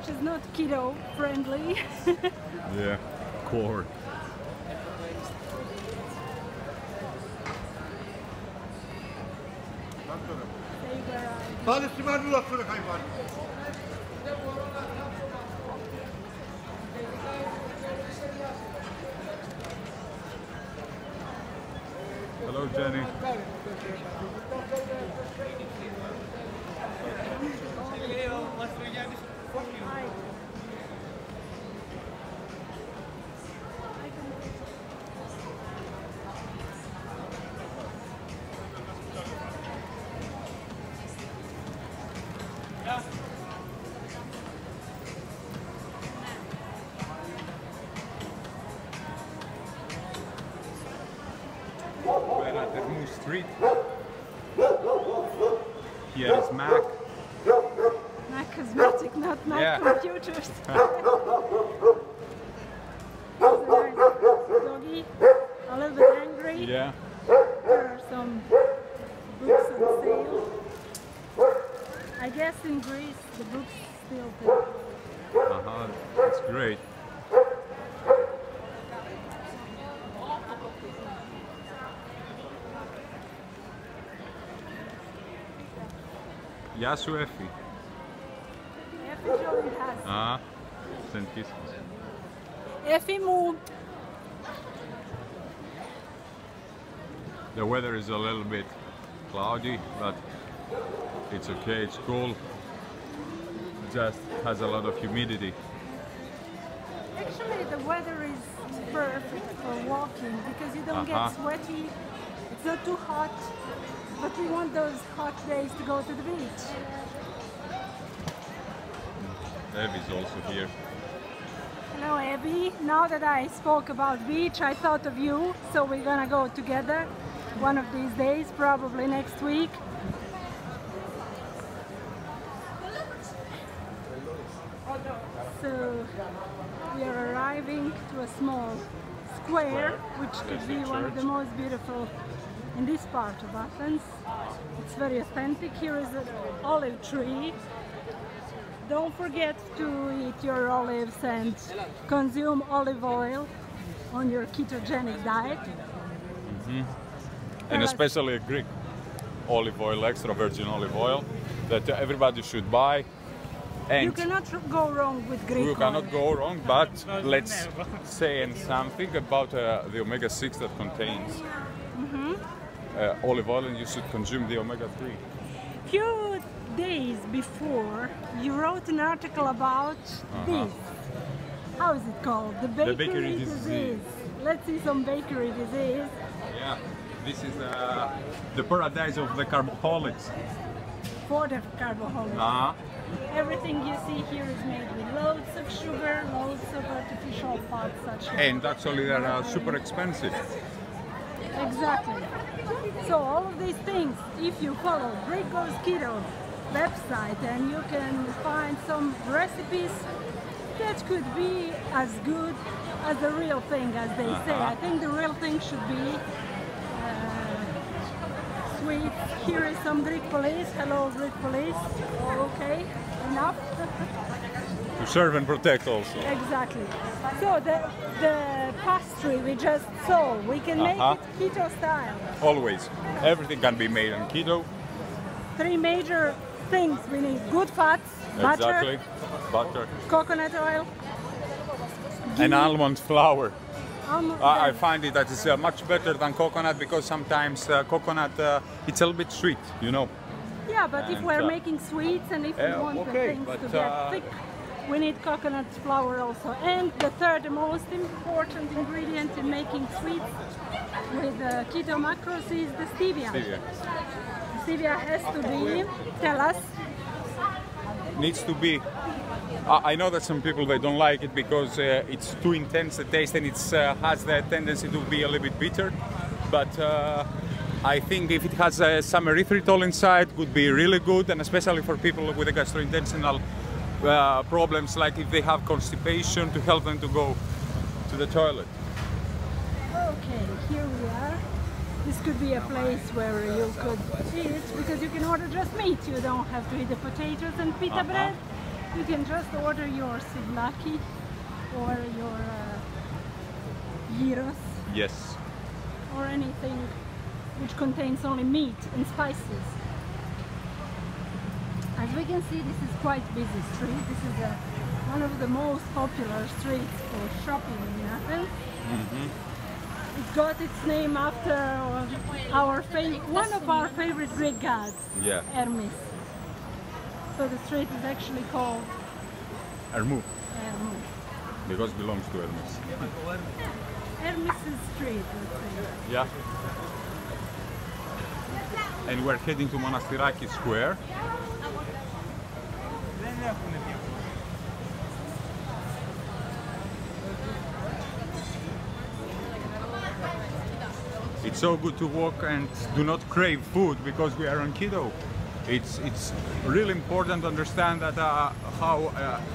which is not keto friendly. Yeah, corn. Hello, Jenny. We're at the Moose Street. Here is Mac. Mac cosmetic, not Mac Yeah. computers. Doggy, a little bit angry. Yeah. There are some books on sale. I guess in Greece the books still pay. That's great. Γεια σου, Εφη. Εφη joined us. Ah, send kisses. Εφη μου. The weather is a little bit cloudy, but it's okay, it's cool. It just has a lot of humidity. Actually, the weather is perfect for walking because you don't get sweaty. It's not too hot, but we want those hot days to go to the beach. Evie's also here. Hello, Abby. Now that I spoke about beach, I thought of you, so we're gonna go together one of these days, probably next week. So we are arriving to a small square, which could be one of the most beautiful in this part of Athens. It's very authentic. Here is an olive tree. Don't forget to eat your olives and consume olive oil on your ketogenic diet. And especially Greek olive oil, extra virgin olive oil, that everybody should buy. And You cannot go wrong with Greek you cannot oil. go wrong, but let's say something about the omega-6 that contains olive oil, and you should consume the omega-3. Few days before, you wrote an article about this. How is it called? The bakery disease. Let's see some bakery disease. Yeah, this is the paradise of the carboholics. For the carbohydrates. Everything you see here is made with loads of sugar, loads of artificial fats such as... And actually they're super expensive. Exactly. So all of these things, if you follow Greek Goes Keto website, and you can find some recipes that could be as good as the real thing, as they say. I think the real thing should be sweet. Here is some Greek police. Hello, Greek police. Okay, enough. To serve and protect also. Exactly. So the pastry we just saw, we can make it keto style. Always. Everything can be made on keto. Three major things we need: good fats, Exactly. Butter. coconut oil, And almond flour. I almond. find it that it's much better than coconut, because sometimes coconut it's a little bit sweet, you know. Yeah, but if and, we're making sweets and if we want the okay, things but, to get thick, we need coconut flour also. And the third most important ingredient in making sweets with keto macros is the stevia. Stevia. Stevia has to be, tell us. Needs to be. I know that some people, they don't like it because it's too intense the taste, and it has the tendency to be a little bit bitter. But I think if it has some erythritol inside, it would be really good, and especially for people with gastrointestinal problems, like if they have constipation, to help them to go to the toilet. Okay, here we are. This could be a place where you could eat, because you can order just meat. You don't have to eat the potatoes and pita bread. You can just order your souvlaki or your gyros. Yes. Or anything which contains only meat and spices. As we can see, this is quite busy street. This is one of the most popular streets for shopping in Athens. It got its name after one of our favorite Greek gods, Yeah. Hermes. So the street is actually called Hermou, Hermes. because it belongs to Hermes. Hermes' street, let's say. Yeah. And we're heading to Monastiraki Square. It's so good to walk and do not crave food because we are on keto. It's really important to understand that how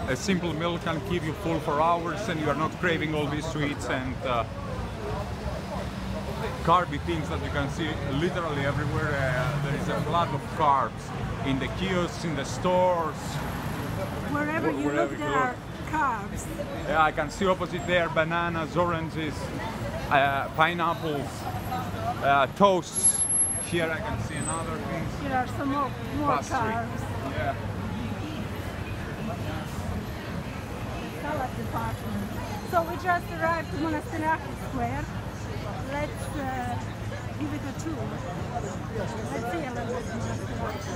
a simple meal can keep you full for hours and you are not craving all these sweets and carby things that you can see literally everywhere. There is a flood of carbs in the kiosks, in the stores. Wherever you look, there are carbs. Yeah, I can see opposite there bananas, oranges, pineapples, toasts. Here I can see another thing. Here are some more Pastry. carbs. Yeah. Salad department. So we just arrived to Monastiraki Square. Let's give it a tour. Let's see a little bit of Monastiraki.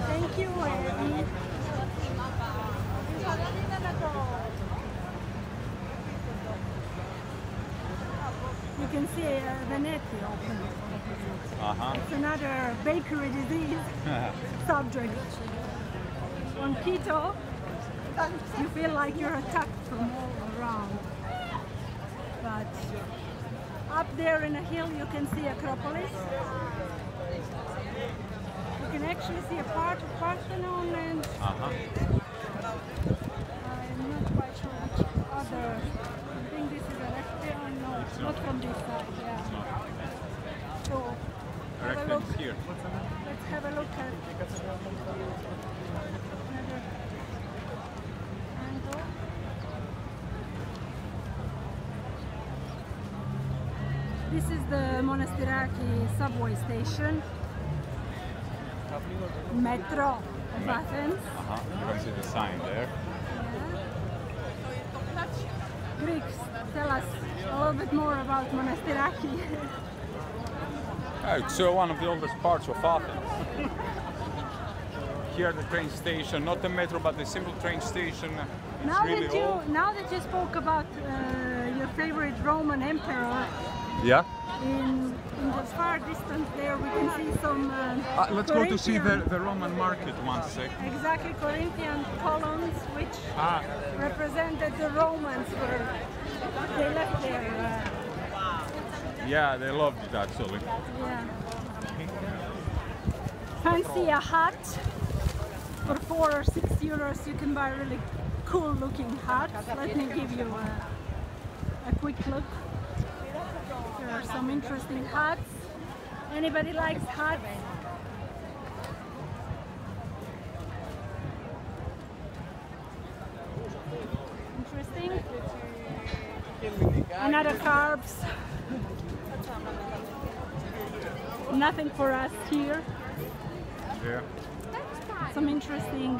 Thank you, Eddie. You can see Veneti open. It's another bakery disease subject. On keto, you feel like you're attacked from all around. But up there in a hill you can see Acropolis. You can actually see a part of Parthenon and I'm not quite sure which other. I think this is Erechtheion. No, it's not from this side. Yeah. So have a look. Here. Let's have a look at another angle. This is the Monastiraki subway station. Metro of Athens. You can see the sign there. Yeah. Greeks, tell us a little bit more about Monastiraki. It's one of the oldest parts of Athens. Here the train station, not the metro but the simple train station. Now It's that you spoke about your favorite Roman emperor, Yeah. in the far distance there we can see some Let's go to see the Roman market one sec. Exactly, Corinthian columns which represented the Romans where they left their Yeah, they loved it actually. yeah. Fancy a hat for 4 or 6 euros you can buy really cool looking hats. Let me give you a quick look. There are some interesting hats. Anybody likes hats? Interesting. Another carbs. Nothing for us here. Yeah. Some interesting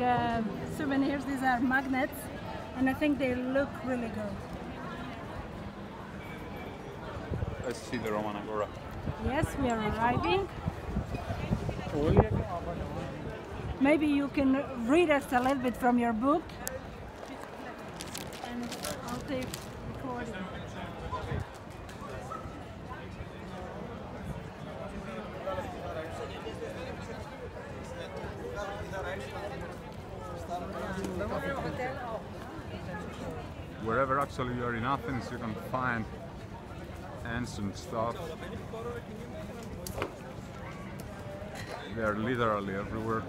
souvenirs. These are magnets and I think they look really good. Let's see the Roman Agora. Yes, we are arriving. Maybe you can read us a little bit from your book and I'll take recording. Wherever actually you are in Athens, you can find ancient stuff. They are literally everywhere.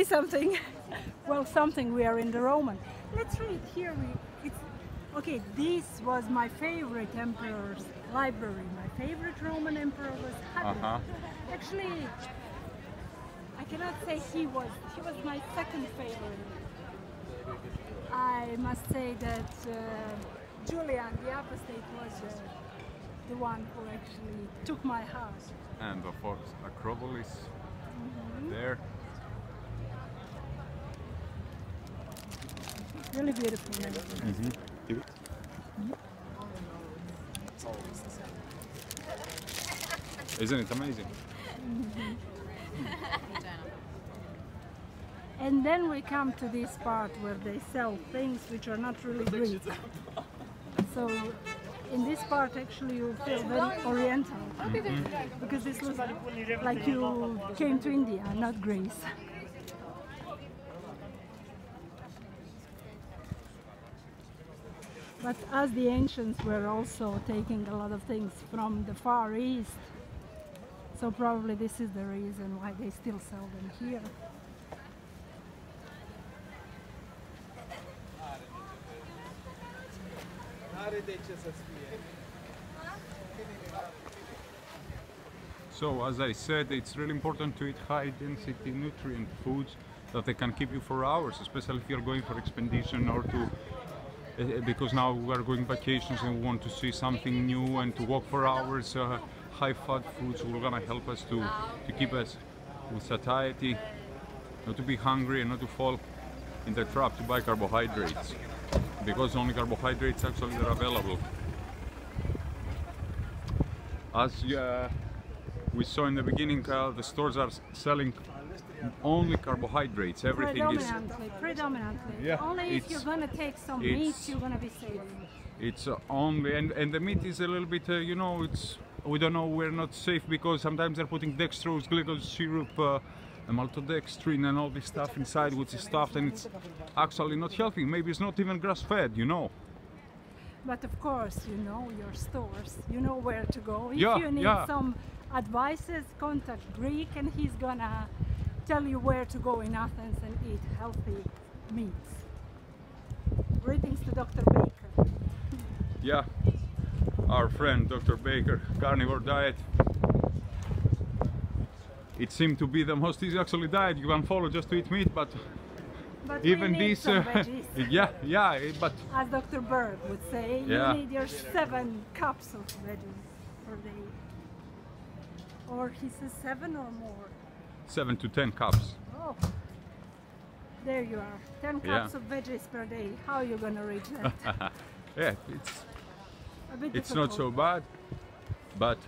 say something. Well, something. We are in the Roman. Let's read here. Okay. This was my favorite emperor's library. My favorite Roman emperor was Hadrian. Actually, I cannot say he was my second favorite. I must say that Julian the Apostate was the one who actually took my heart. And of course, Acropolis there. Really beautiful. Isn't it amazing? And then we come to this part where they sell things which are not really Greek. So in this part actually you feel very oriental. Because this looks like you came to India, not Greece. But as the ancients were also taking a lot of things from the Far East, so probably this is the reason why they still sell them here. So as I said, it's really important to eat high density nutrient foods that they can keep you for hours, especially if you're going for expedition or to because now we are going vacations and we want to see something new and to walk for hours. High fat foods will gonna help us to keep us with satiety, not to be hungry and not to fall in the trap to buy carbohydrates, because only carbohydrates actually are available. As we saw in the beginning, the stores are selling only carbohydrates. Everything is predominantly. Yeah, only if you're gonna take some meat, you're gonna be safe. It's only and the meat is a little bit, you know, it's we don't know, we're not safe because sometimes they're putting dextrose, glucose syrup, maltodextrin and all this stuff inside, which is stuffed, and it's actually not healthy. Maybe it's not even grass-fed, you know. But of course, you know your stores, you know where to go. If Yeah, you need yeah. some advices, contact Greek and he's gonna tell you where to go in Athens and eat healthy meats. Greetings to Dr. Baker. Yeah, our friend Dr. Baker, carnivore diet. It seemed to be the most easy actually diet you can follow just to eat meat, but even we need this, some veggies. yeah, but as Dr. Berg would say, Yeah. you need your 7 cups of veggies per day. Or he says 7 or more. 7 to 10 cups. Oh, there you are. 10 Yeah. cups of veggies per day. How are you gonna reach that? Yeah, A bit it's not so difficult. bad, but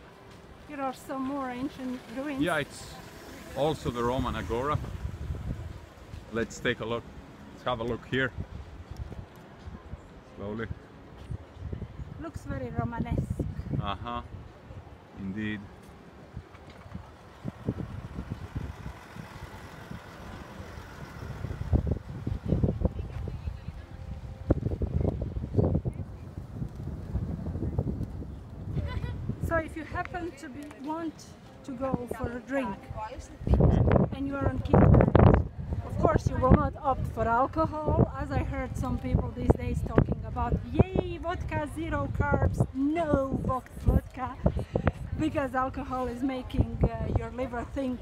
Here are some more ancient ruins. yeah, it's also the Roman Agora. Let's take a look. Let's have a look here. Slowly. Looks very Romanesque. Indeed. So if you happen to want to go for a drink and you are on keto diet, of course you will not opt for alcohol, as I heard some people these days talking about, yay, vodka, 0 carbs, no vodka, because alcohol is making your liver think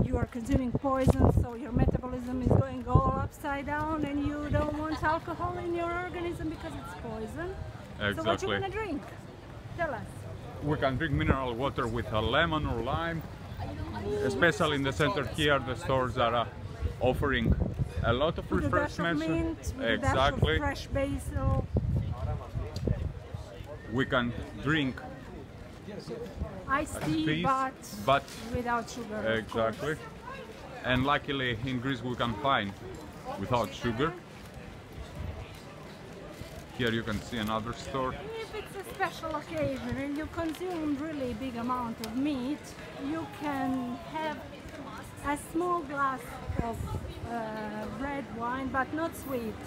you are consuming poison, so your metabolism is going all upside down and you don't want alcohol in your organism because it's poison. Exactly. So what you gonna drink? Tell us. We can drink mineral water with a lemon or lime. Especially in the center here, the stores are offering a lot of With a dash of refreshments. mint, with Exactly. a dash of fresh basil. We can drink Iced tea, peas, but without sugar. of exactly. course. And luckily in Greece we can find without sugar. Here you can see another store. If it's a special occasion and you consume really big amount of meat, you can have a small glass of red wine, but not sweet.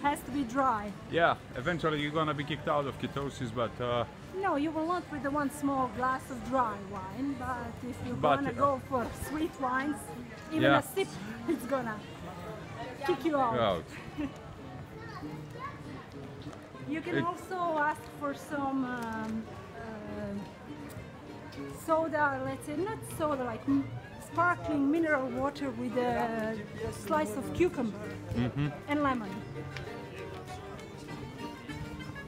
has to be dry. Yeah, eventually you're gonna be kicked out of ketosis, but No, you will not with the one small glass of dry wine, but if you're gonna go for sweet wines, even a sip, it's gonna kick you out. You can also ask for some soda, let's say, not soda, like sparkling mineral water with a slice of cucumber and lemon.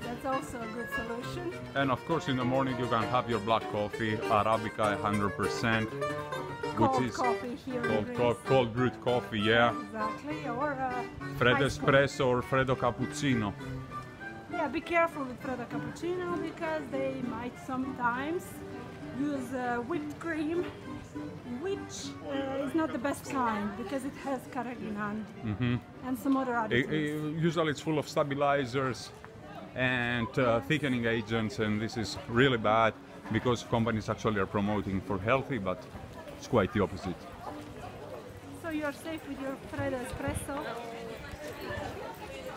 That's also a good solution. And of course in the morning you can have your black coffee, Arabica 100%. Cold which is coffee here in Greece. cold brewed coffee, yeah. Exactly, or Freddo espresso or Freddo cappuccino. Yeah, be careful with Freddo cappuccino because they might sometimes use whipped cream, which is not the best kind because it has carrageenan and some other additives. Usually it's full of stabilizers and thickening agents, and this is really bad because companies actually are promoting for healthy, but it's quite the opposite. So you are safe with your Freddo espresso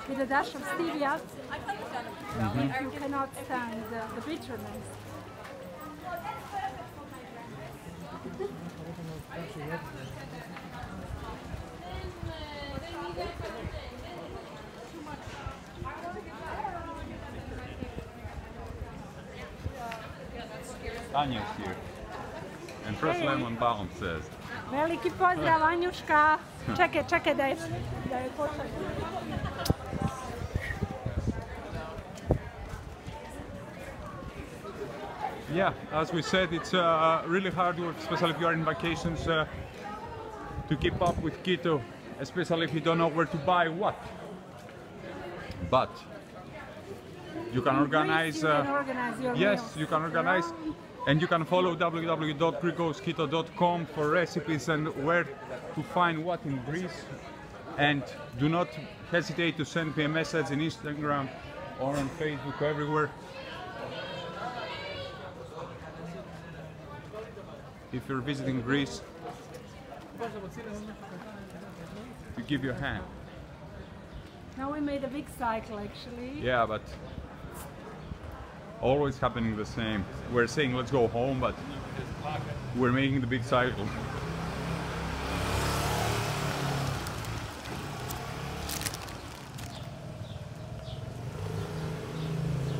with a dash of stevia if you cannot stand the bitterness. Anya's here. And Fresh Lemon Balm says. Veliki pozdrav, Anjuška. Čekaj da je počet. Yeah, as we said, it's really hard work, especially if you are in vacations, to keep up with keto, especially if you don't know where to buy what. But you can organize. Yes, you can organize, and you can follow www.greekgoesketo.com for recipes and where to find what in Greece. And do not hesitate to send me a message in Instagram or on Facebook, everywhere. If you're visiting Greece, you give your hand. Now we made a big cycle actually. Yeah, but always happening the same. We're saying let's go home, but we're making the big cycle.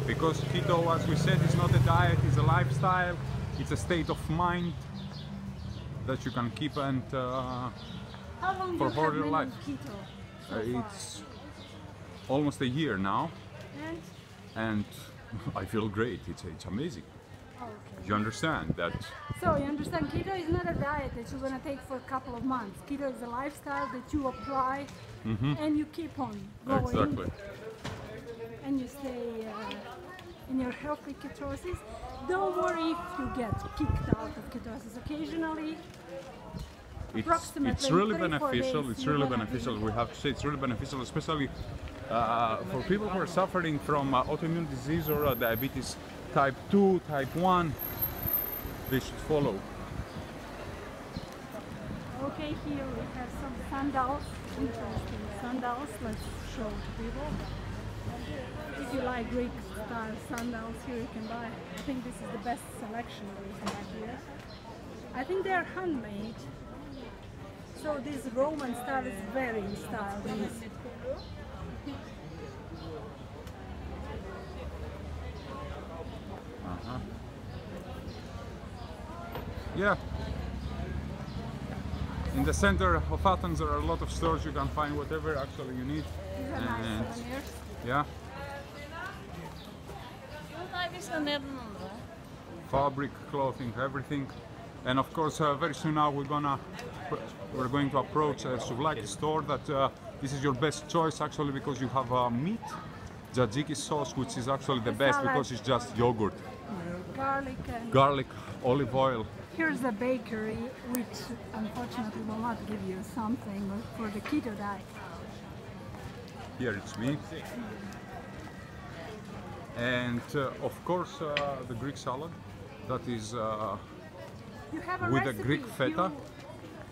Because keto, as we said, is not a diet, it's a lifestyle, it's a state of mind that you can keep and How long for do you have your been life. on keto so far? It's almost a year now, and I feel great. It's amazing. Okay. You understand that? So you understand, keto is not a diet that you're gonna take for a couple of months. Keto is a lifestyle that you apply and you keep on going. Exactly. And you stay in your healthy ketosis. Don't worry if you get kicked out of ketosis occasionally. It's really beneficial. It's really beneficial. We have to say it's really beneficial, especially for people who are suffering from autoimmune disease or diabetes type 2, type 1. They should follow. Okay, here we have some sandals, interesting sandals. Let's show to people. If you like Greek style sandals, here you can buy. I think this is the best selection we have here. I think they are handmade. So this Roman style is very in style. Yeah. In the center of Athens there are a lot of stores. You can find whatever actually you need. These are nice souvenirs. Yeah. Fabric, clothing, everything. And of course, very soon now we're going to approach a souvlaki store that this is your best choice actually because you have meat, tzatziki sauce, which is actually the best because it's just yogurt. Garlic, olive oil. Here's a bakery which unfortunately will not give you something for the keto diet. Here it's me. And of course the Greek salad that is you have a with recipe. a Greek feta.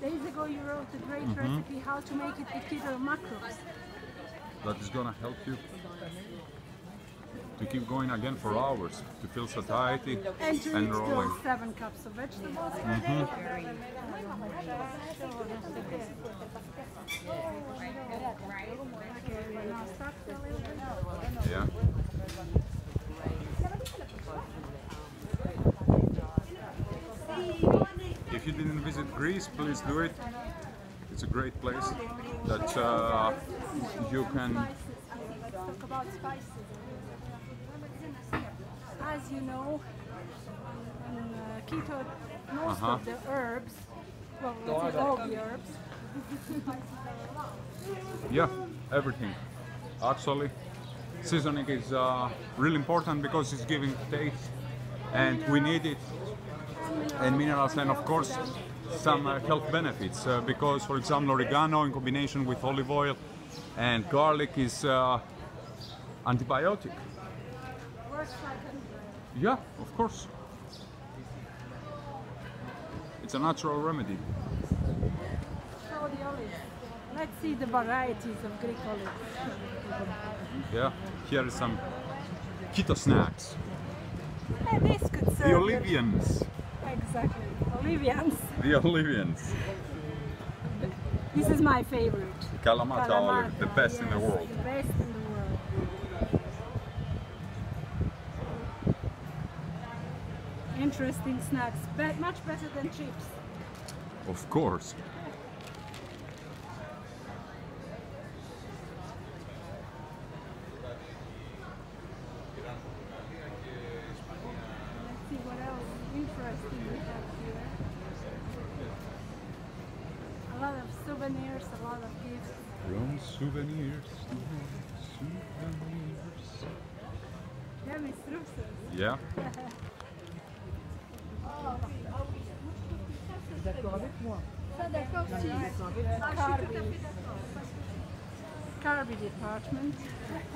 Days ago you wrote a great recipe how to make it with keto macros. that is gonna help you to keep going again for hours, to feel satiety And to and eat rolling. those 7 cups of vegetables per day. Okay, we now start a little bit. Yeah. If you didn't visit Greece, please do it. It's a great place that you can. Let's talk about spices. As you know, on keto, most of the herbs, well, let's say all the herbs, Yeah, everything. Actually, seasoning is really important because it's giving taste, and we need it, and minerals, and of course some health benefits. Because, for example, oregano in combination with olive oil and garlic is antibiotic. works like antibiotics. Yeah, of course. It's a natural remedy. So the olives. Let's see the varieties of Greek olives. Yeah, here is some keto snacks. And this could serve The your- Olivians. Exactly, Olivians. The Olivians. This is my favorite. Kalamata olive, the best in the yes, world. The best in the world. Interesting snacks, much better than chips. Of course. Let's see what else interesting we have here. A lot of souvenirs, a lot of gifts. From souvenirs to souvenirs. Yeah, Miss Russos. Yeah. Carby department.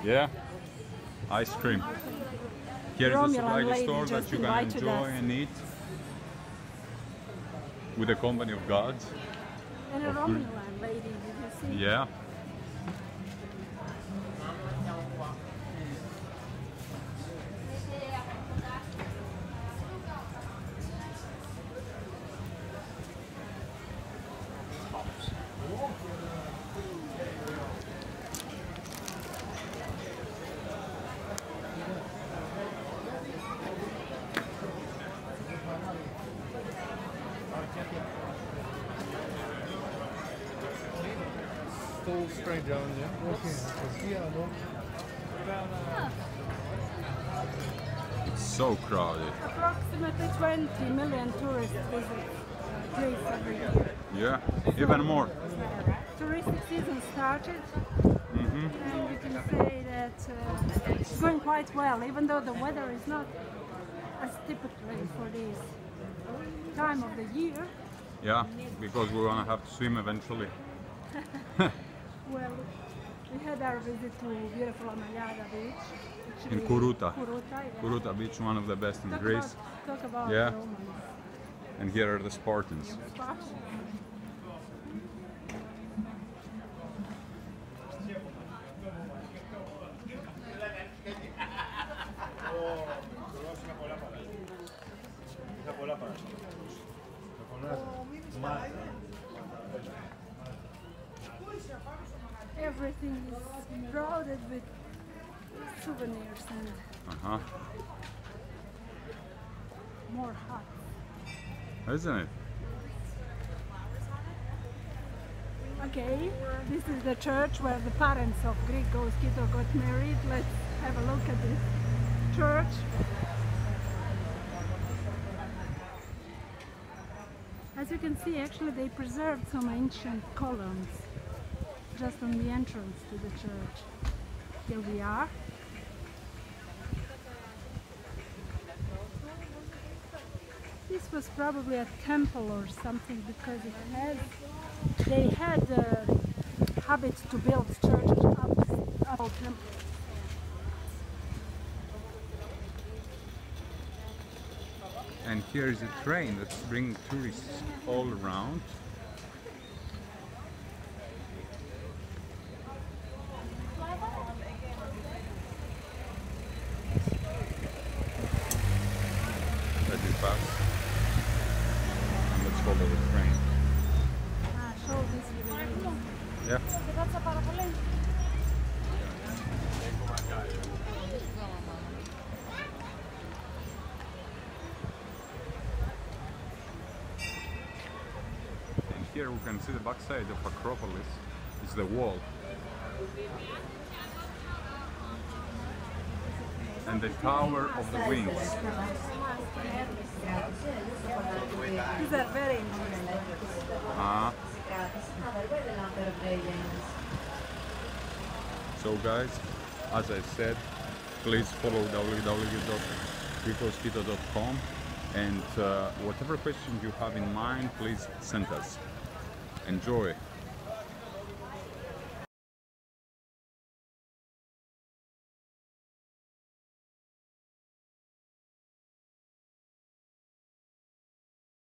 Yeah. Ice cream. Here is a Romulan supply lady store that just you can invited enjoy us. and eat with the company of gods. And a Of Romulan lady, did you see? Yeah. Full stranger on you. It's so crowded. Approximately 20 million tourists visit Greece every year. Yeah. Even more. Touristic season started, and we can say that it's going quite well, even though the weather is not as typically for this time of the year. Yeah, because we're gonna have to swim eventually. Well, we had our visit to beautiful Amagliata beach. In actually, Kuruta. Kuruta, yeah. Kuruta beach, one of the best in Talk Greece. Talk about Yeah. Romans. And here are the Spartans. Spartans. Everything is crowded with souvenirs and Uh-huh. more huts. Isn't it? Okay, this is the church where the parents of Greek Goes Keto got married. Let's have a look at this church. As you can see, actually they preserved some ancient columns just on the entrance to the church. Here we are. This was probably a temple or something because they had the habit to build churches up temples. And here is a train that's bringing tourists all around. of the train. Show this video. Yeah. And here we can see the backside of Acropolis. It's the wall. And the Tower of the Wings. These are very interesting. So guys, as I said, please follow www.greekgoesketo.com, and whatever question you have in mind, please send us. Enjoy!